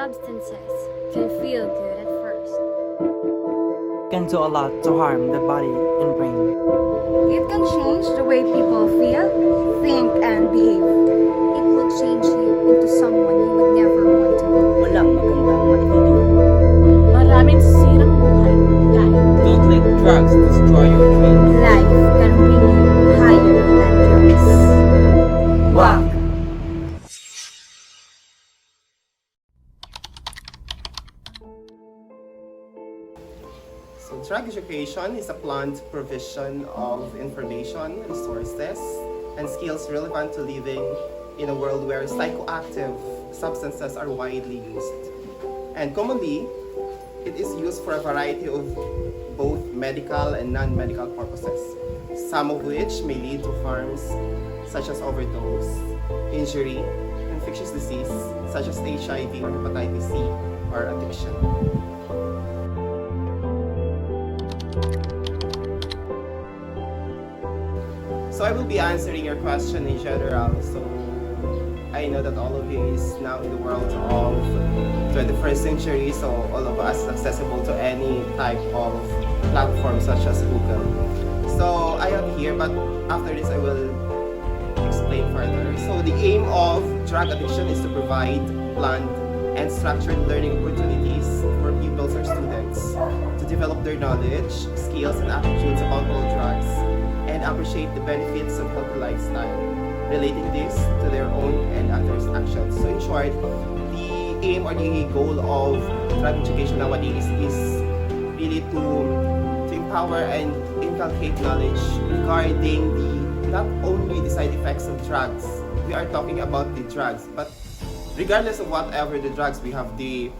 substances can feel good at first. Can do a lot to harm the body and brain. It can change the way people feel, think, and behave. It will change you into someone you would never want to be. Walang magandang matutulog. Maraming sirang buhay dahil Don't let drugs destroy your dreams. Life can bring you higher than drugs. Wow! So drug education is a planned provision of information, resources, and skills relevant to living in a world where psychoactive substances are widely used. And commonly, it is used for a variety of both medical and non-medical purposes, some of which may lead to harms such as overdose, injury, infectious disease such as HIV or hepatitis C, or addiction. So I will be answering your question in general. So I know that all of you is now in the world of 21st century, so all of us accessible to any type of platform such as Google. So I am here, but after this I will explain further. So the aim of drug addiction is to provide planned and structured learning opportunities for pupils or students to develop their knowledge, skills, and attitudes about all drugs, and appreciate the benefits of healthy lifestyle, relating this to their own and others' actions. So in short, the aim or the goal of drug education nowadays is really to empower and inculcate knowledge regarding not only the side effects of drugs. We are talking about the drugs, but regardless of whatever the drugs, we have the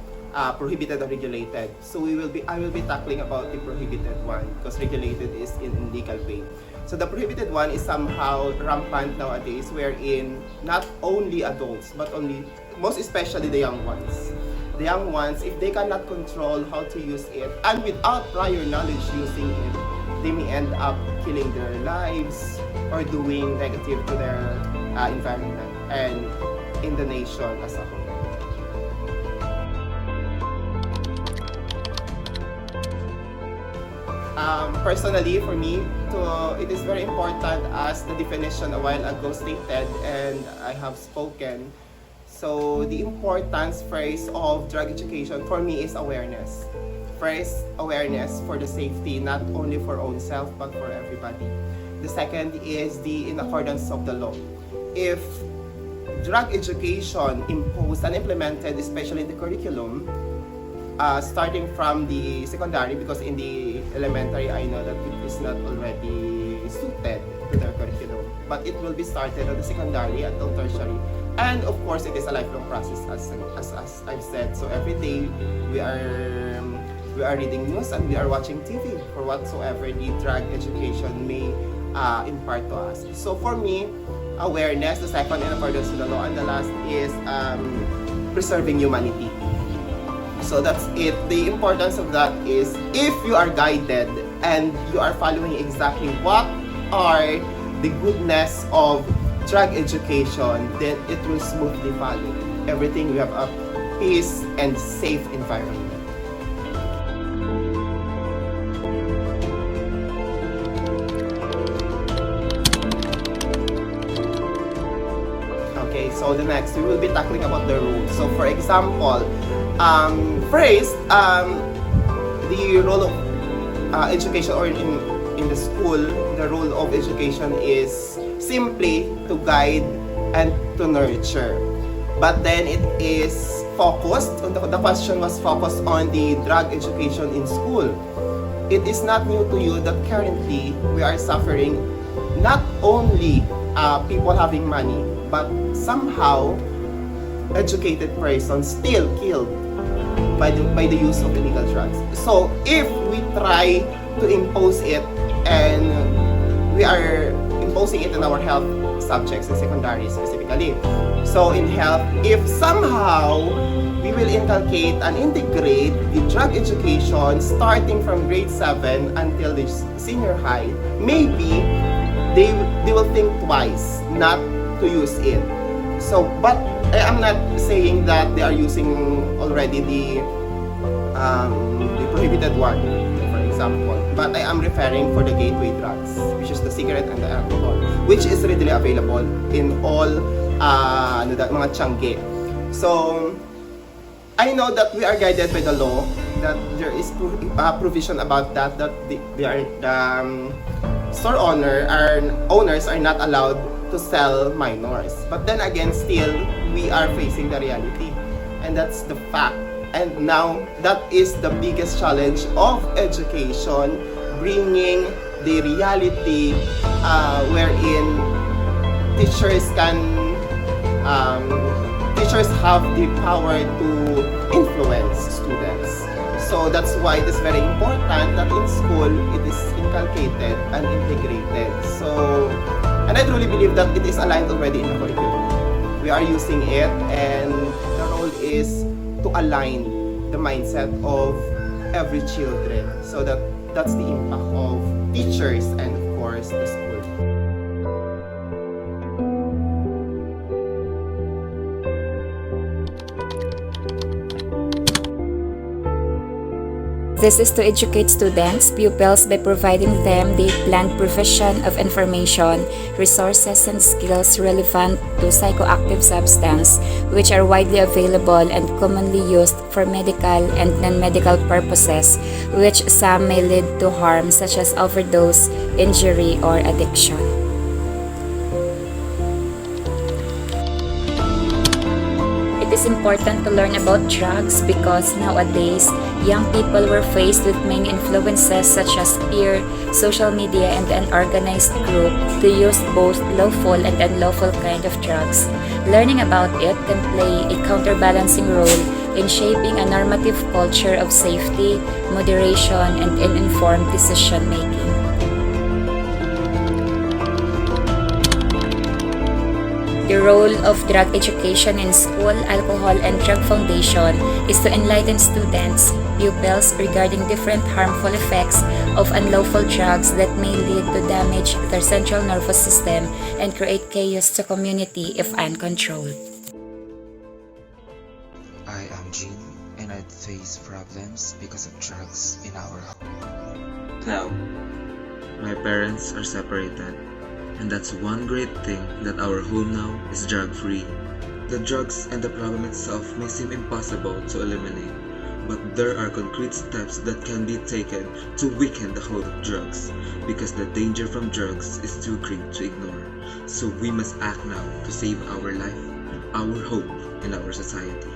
prohibited or regulated. So I will be tackling about the prohibited one, because regulated is in legal way. So the prohibited one is somehow rampant nowadays, wherein not only adults, but most especially the young ones. The young ones, if they cannot control how to use it, and without prior knowledge using it, they may end up killing their lives or doing negative to their environment and in the nation as a whole. Personally, for me, it is very important, as the definition a while ago stated, and I have spoken. So the importance first of drug education for me is awareness. First, awareness for the safety, not only for own self but for everybody. The second is in accordance of the law. If drug education imposed and implemented, especially in the curriculum, starting from the secondary, because in the elementary I know that it is not already suited to their curriculum, but it will be started at the secondary until tertiary. And of course, it is a lifelong process, as I've said. So every day we are reading news and we are watching TV for whatsoever the drug education may impart to us. So for me, awareness, the second, in accordance to the law, and the last is preserving humanity. So that's it. The importance of that is, if you are guided and you are following exactly what are the goodness of drug education, then it will smoothly follow. Everything, we have a peace and safe environment. Okay, so the next, we will be tackling about the rules. So for example, first, the role of education, or in the school, the role of education is simply to guide and to nurture. But then it is focused, the question was focused on the drug education in school. It is not new to you that currently we are suffering not only people having money, but somehow educated persons still killed by the use of illegal drugs. So if we try to impose it, and we are imposing it in our health subjects in secondary specifically. So in health, if somehow we will inculcate and integrate the drug education starting from grade 7 until the senior high, maybe they will think twice not to use it. So, but am not saying that they are using already the prohibited one, for example, but I am referring for the gateway drugs, which is the cigarette and the alcohol, which is readily available in all mga tiangge. So I know that we are guided by the law, that there is provision about that the store owners are not allowed to sell minors. But then again, still we are facing the reality, and that's the fact. And now that is the biggest challenge of education, bringing the reality wherein teachers have the power to influence students. So that's why it is very important that in school it is inculcated and integrated. So, and I truly believe that it is aligned already in the curriculum. We are using it, and the role is to align the mindset of every children, so that's the impact of teachers and of course the school. This is to educate students, pupils, by providing them the planned provision of information, resources, and skills relevant to psychoactive substances, which are widely available and commonly used for medical and non-medical purposes, which some may lead to harm such as overdose, injury, or addiction. It is important to learn about drugs because nowadays, young people were faced with many influences such as peer, social media, and an organized group to use both lawful and unlawful kind of drugs. Learning about it can play a counterbalancing role in shaping a normative culture of safety, moderation, and an informed decision-making. The role of drug education in school, alcohol, and drug foundation is to enlighten students, pupils regarding different harmful effects of unlawful drugs that may lead to damage to their central nervous system and create chaos to community if uncontrolled. I am Jean, and I face problems because of drugs in our home. Now, my parents are separated. And that's one great thing that our home now is drug-free. The drugs and the problem itself may seem impossible to eliminate, but there are concrete steps that can be taken to weaken the hold of drugs, because the danger from drugs is too great to ignore. So we must act now to save our life, our hope, and our society.